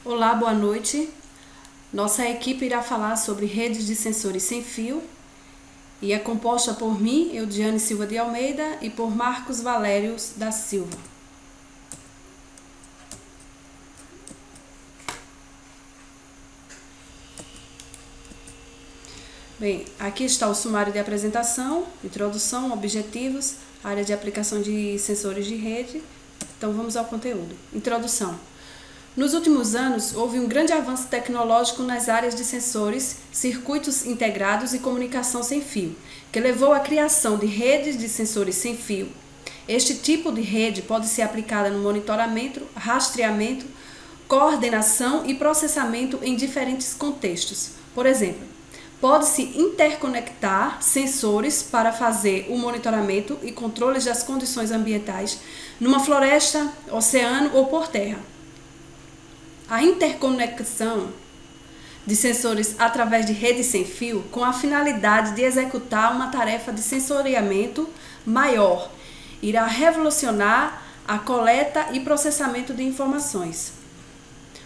Olá, boa noite. Nossa equipe irá falar sobre redes de sensores sem fio e é composta por mim, Eudiane Silva de Almeida, e por Marcos Valério da Silva. Bem, aqui está o sumário de apresentação, introdução, objetivos, área de aplicação de sensores de rede. Então vamos ao conteúdo. Introdução. Nos últimos anos, houve um grande avanço tecnológico nas áreas de sensores, circuitos integrados e comunicação sem fio, que levou à criação de redes de sensores sem fio. Este tipo de rede pode ser aplicada no monitoramento, rastreamento, coordenação e processamento em diferentes contextos. Por exemplo, pode-se interconectar sensores para fazer o monitoramento e controle das condições ambientais numa floresta, oceano ou por terra. A interconexão de sensores através de rede sem fio com a finalidade de executar uma tarefa de sensoriamento maior irá revolucionar a coleta e processamento de informações.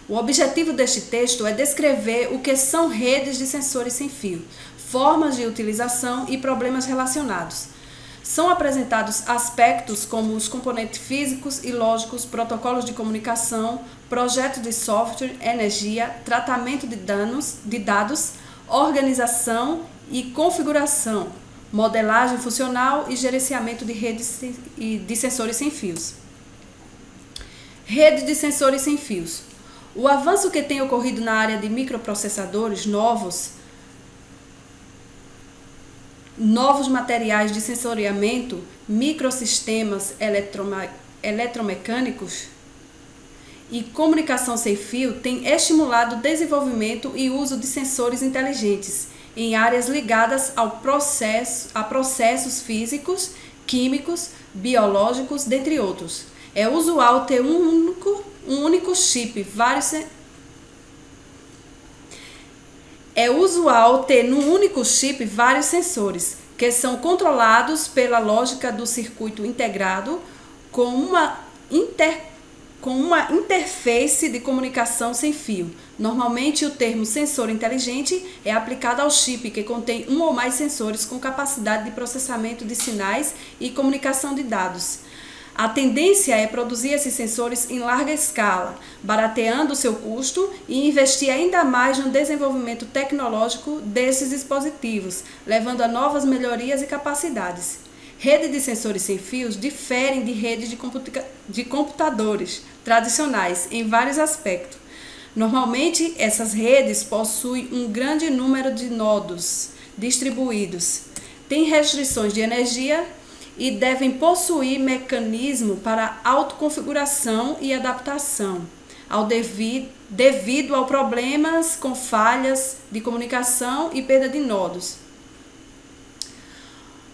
O objetivo deste texto é descrever o que são redes de sensores sem fio, formas de utilização e problemas relacionados. São apresentados aspectos como os componentes físicos e lógicos, protocolos de comunicação, projetos de software, energia, tratamento de dados, organização e configuração, modelagem funcional e gerenciamento de redes de sensores sem fios. Rede de sensores sem fios. O avanço que tem ocorrido na área de microprocessadores novos materiais de sensoriamento, microsistemas eletromecânicos e comunicação sem fio tem estimulado o desenvolvimento e uso de sensores inteligentes em áreas ligadas a processos físicos, químicos, biológicos, dentre outros. É usual ter um único chip, vários sensores, que são controlados pela lógica do circuito integrado com uma interface de comunicação sem fio. Normalmente, o termo sensor inteligente é aplicado ao chip que contém um ou mais sensores com capacidade de processamento de sinais e comunicação de dados. A tendência é produzir esses sensores em larga escala, barateando o seu custo e investir ainda mais no desenvolvimento tecnológico desses dispositivos, levando a novas melhorias e capacidades. Redes de sensores sem fios diferem de redes de computadores tradicionais em vários aspectos. Normalmente, essas redes possuem um grande número de nodos distribuídos, têm restrições de energia e devem possuir mecanismo para autoconfiguração e adaptação, devido a problemas com falhas de comunicação e perda de nodos.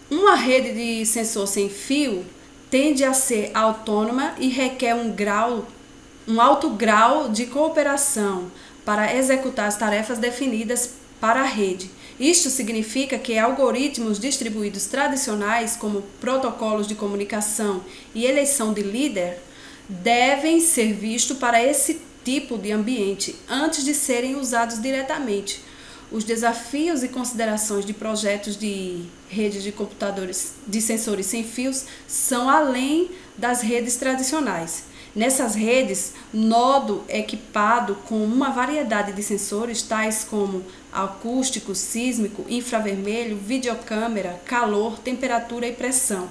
Uma rede de sensor sem fio tende a ser autônoma e requer um alto grau de cooperação para executar as tarefas definidas para a rede. Isto significa que algoritmos distribuídos tradicionais, como protocolos de comunicação e eleição de líder, devem ser vistos para esse tipo de ambiente antes de serem usados diretamente. Os desafios e considerações de projetos de redes de computadores de sensores sem fios são além das redes tradicionais. Nessas redes, nodo equipado com uma variedade de sensores tais como acústico, sísmico, infravermelho, videocâmera, calor, temperatura e pressão.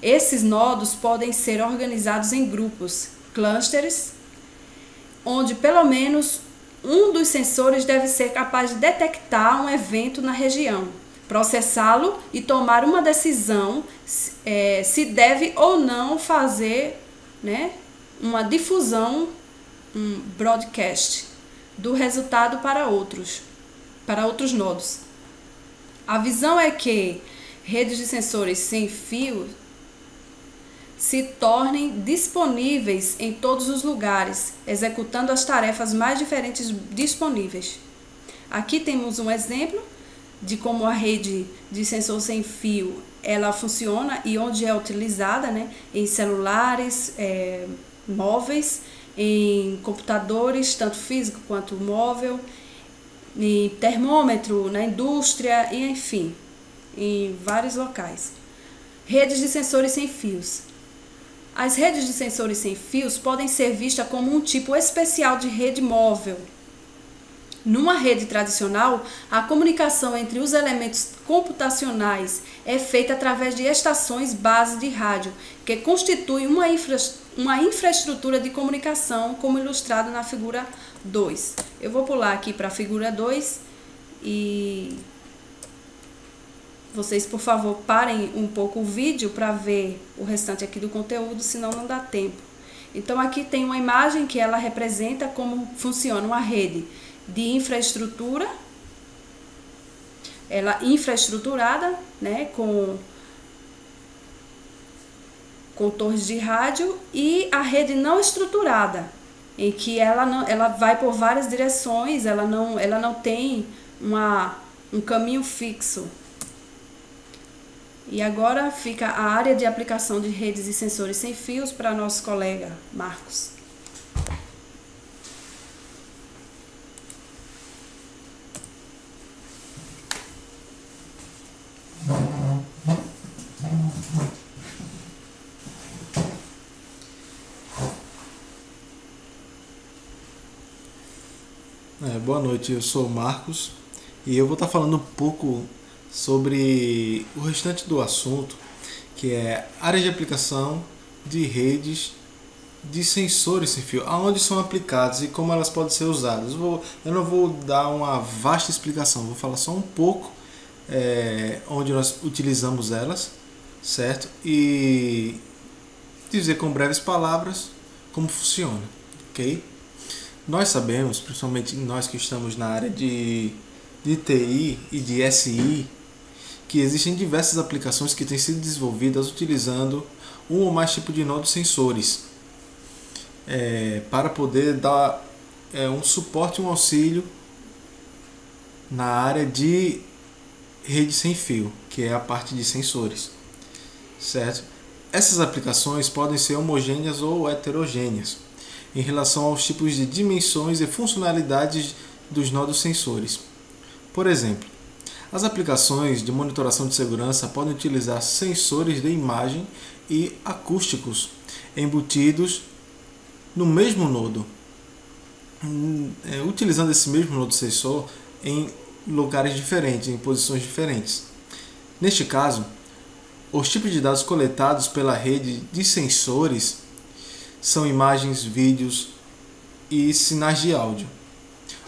Esses nodos podem ser organizados em grupos, clusters, onde pelo menos um dos sensores deve ser capaz de detectar um evento na região, processá-lo e tomar uma decisão se deve ou não fazer, uma difusão, um broadcast, do resultado para outros nodos. A visão é que redes de sensores sem fio se tornem disponíveis em todos os lugares, executando as tarefas mais diferentes disponíveis. Aqui temos um exemplo de como a rede de sensor sem fio ela funciona e onde é utilizada, em celulares, móveis, em computadores, tanto físico quanto móvel, em termômetro, na indústria e enfim, em vários locais. Redes de sensores sem fios. As redes de sensores sem fios podem ser vistas como um tipo especial de rede móvel. Numa rede tradicional, a comunicação entre os elementos computacionais é feita através de estações base de rádio, que constituem uma infraestrutura de comunicação, como ilustrado na figura 2. Eu vou pular aqui para a figura 2 e vocês, por favor, parem um pouco o vídeo para ver o restante aqui do conteúdo, senão não dá tempo. Então, aqui tem uma imagem que ela representa como funciona uma rede de infraestrutura, ela infraestruturada, né, com torres de rádio, e a rede não estruturada, em que ela vai por várias direções, ela não tem um caminho fixo. E agora fica a área de aplicação de redes e sensores sem fios para nosso colega Marcos. Boa noite, eu sou o Marcos e eu vou estar falando um pouco sobre o restante do assunto, que é área de aplicação de redes de sensores sem fio, aonde são aplicados e como elas podem ser usadas. Eu não vou dar uma vasta explicação, vou falar só um pouco onde nós utilizamos elas, certo? E dizer com breves palavras como funciona, ok? Nós sabemos, principalmente nós que estamos na área de TI e de SI, que existem diversas aplicações que têm sido desenvolvidas utilizando um ou mais tipos de nodos sensores para poder dar um suporte, um auxílio na área de rede sem fio, que é a parte de sensores, certo? Essas aplicações podem ser homogêneas ou heterogêneas em relação aos tipos de dimensões e funcionalidades dos nodos sensores. Por exemplo, as aplicações de monitoração de segurança podem utilizar sensores de imagem e acústicos embutidos no mesmo nodo, utilizando esse mesmo nodo sensor em lugares diferentes, em posições diferentes. Neste caso, os tipos de dados coletados pela rede de sensores são imagens, vídeos e sinais de áudio.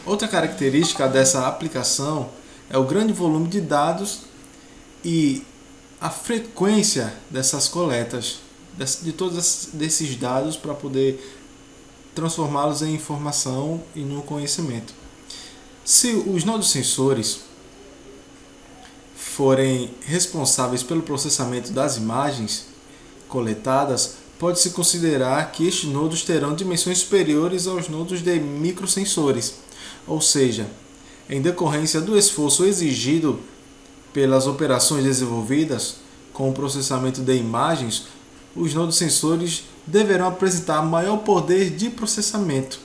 Outra característica dessa aplicação é o grande volume de dados e a frequência dessas coletas, de todos esses dados, para poder transformá-los em informação e no conhecimento. Se os nodos sensores forem responsáveis pelo processamento das imagens coletadas, pode-se considerar que estes nodos terão dimensões superiores aos nodos de microsensores, ou seja, em decorrência do esforço exigido pelas operações desenvolvidas com o processamento de imagens, os nodos sensores deverão apresentar maior poder de processamento,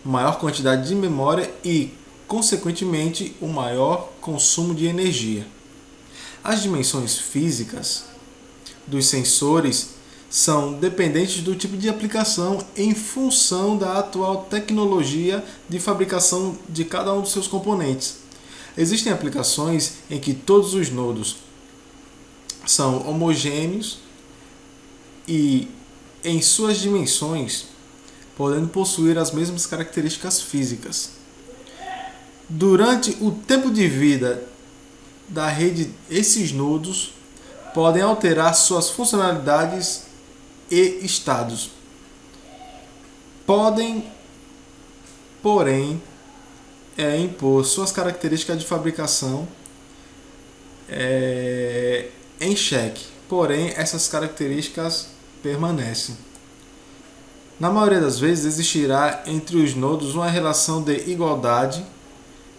maior quantidade de memória e, consequentemente, um maior consumo de energia. As dimensões físicas dos sensores são dependentes do tipo de aplicação em função da atual tecnologia de fabricação de cada um dos seus componentes. Existem aplicações em que todos os nodos são homogêneos e, em suas dimensões, podendo possuir as mesmas características físicas. Durante o tempo de vida da rede, esses nodos podem alterar suas funcionalidades e estados. Podem, porém, impor suas características de fabricação em xeque. Porém, essas características permanecem. Na maioria das vezes, existirá entre os nodos uma relação de igualdade,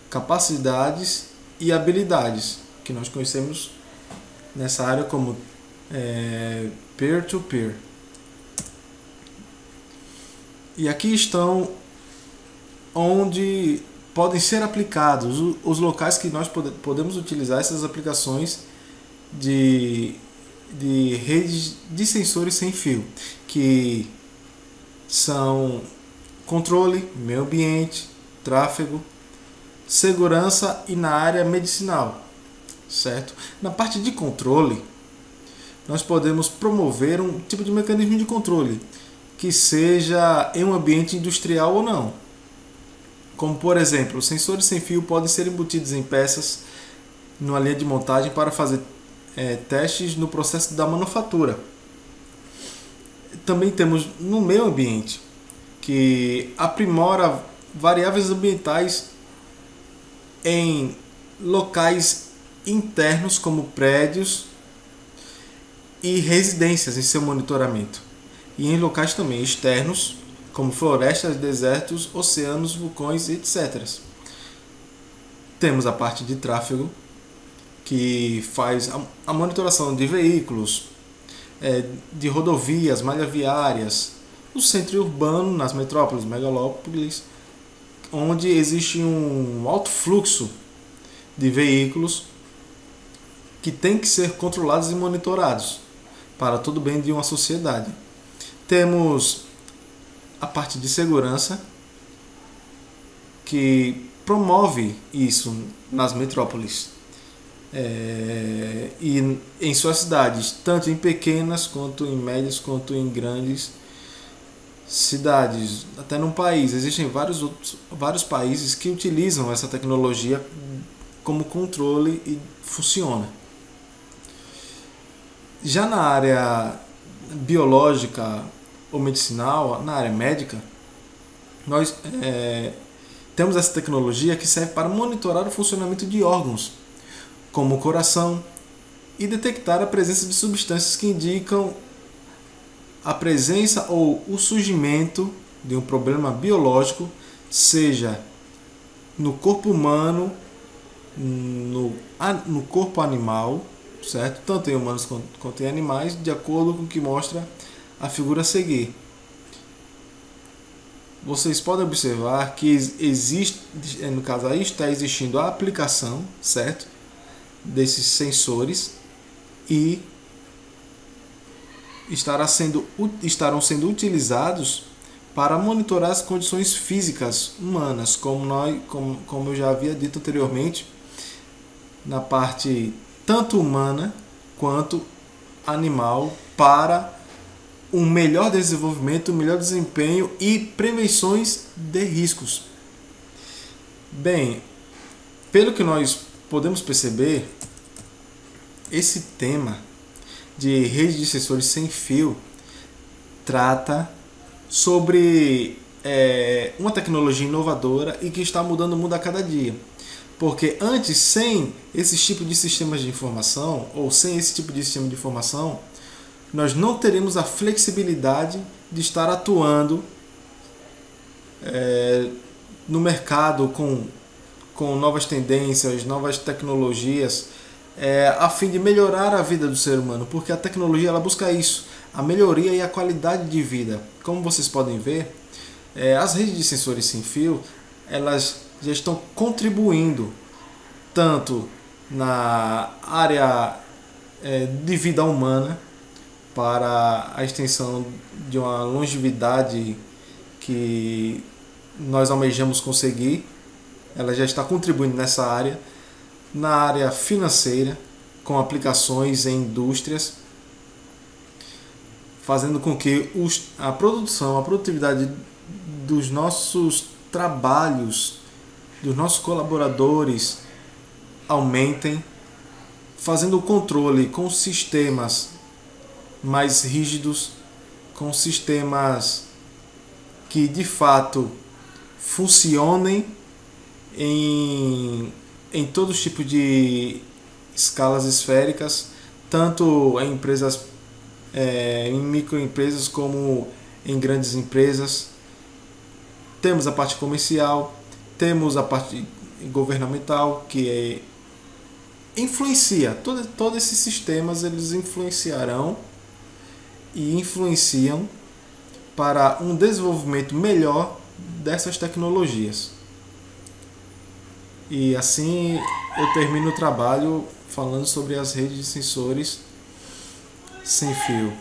capacidades e habilidades, que nós conhecemos nessa área como peer-to-peer. E aqui estão onde podem ser aplicados os locais que nós podemos utilizar essas aplicações de redes de sensores sem fio, que são controle, meio ambiente, tráfego, segurança e na área medicinal, certo? Na parte de controle, nós podemos promover um tipo de mecanismo de controle que seja em um ambiente industrial ou não. Como, por exemplo, os sensores sem fio podem ser embutidos em peças numa linha de montagem para fazer testes no processo da manufatura. Também temos no meio ambiente, que aprimora variáveis ambientais em locais internos como prédios e residências em seu monitoramento, e em locais também externos como florestas, desertos, oceanos, vulcões, etc. Temos a parte de tráfego, que faz a monitoração de veículos, de rodovias, malhas viárias, no centro urbano, nas metrópoles, megalópolis, onde existe um alto fluxo de veículos que tem que ser controlados e monitorados para todo o bem de uma sociedade. Temos a parte de segurança, que promove isso nas metrópoles e em suas cidades, tanto em pequenas, quanto em médias, quanto em grandes cidades. Até no país, existem vários países que utilizam essa tecnologia como controle e funciona. Já na área biológica ou medicinal, na área médica, nós temos essa tecnologia que serve para monitorar o funcionamento de órgãos, como o coração, e detectar a presença de substâncias que indicam a presença ou o surgimento de um problema biológico, seja no corpo humano, no corpo animal, certo? Tanto em humanos quanto em animais, de acordo com o que mostra a figura a seguir. Vocês podem observar que existe, no caso aí está existindo a aplicação, certo, desses sensores, e estarão sendo utilizados para monitorar as condições físicas humanas, como eu já havia dito anteriormente, na parte tanto humana quanto animal, para um melhor desenvolvimento, um melhor desempenho e prevenções de riscos. Bem, pelo que nós podemos perceber, esse tema de rede de sensores sem fio trata sobre uma tecnologia inovadora e que está mudando o mundo a cada dia. Porque antes, sem esse tipo de sistemas de informação, ou sem esse tipo de sistema de informação, nós não teremos a flexibilidade de estar atuando no mercado com novas tendências, novas tecnologias, a fim de melhorar a vida do ser humano, porque a tecnologia ela busca isso, a melhoria e a qualidade de vida. Como vocês podem ver, as redes de sensores sem fio, elas já estão contribuindo tanto na área de vida humana, para a extensão de uma longevidade que nós almejamos conseguir. Ela já está contribuindo nessa área, na área financeira, com aplicações em indústrias, fazendo com que a produtividade dos nossos trabalhos, dos nossos colaboradores aumentem, fazendo o controle com sistemas mais rígidos, com sistemas que de fato funcionem em todos os tipos de escalas esféricas, tanto em empresas, em microempresas como em grandes empresas. Temos a parte comercial, temos a parte governamental, que influencia. Todos esses sistemas eles influenciarão e influenciam para um desenvolvimento melhor dessas tecnologias. E assim eu termino o trabalho falando sobre as redes de sensores sem fio.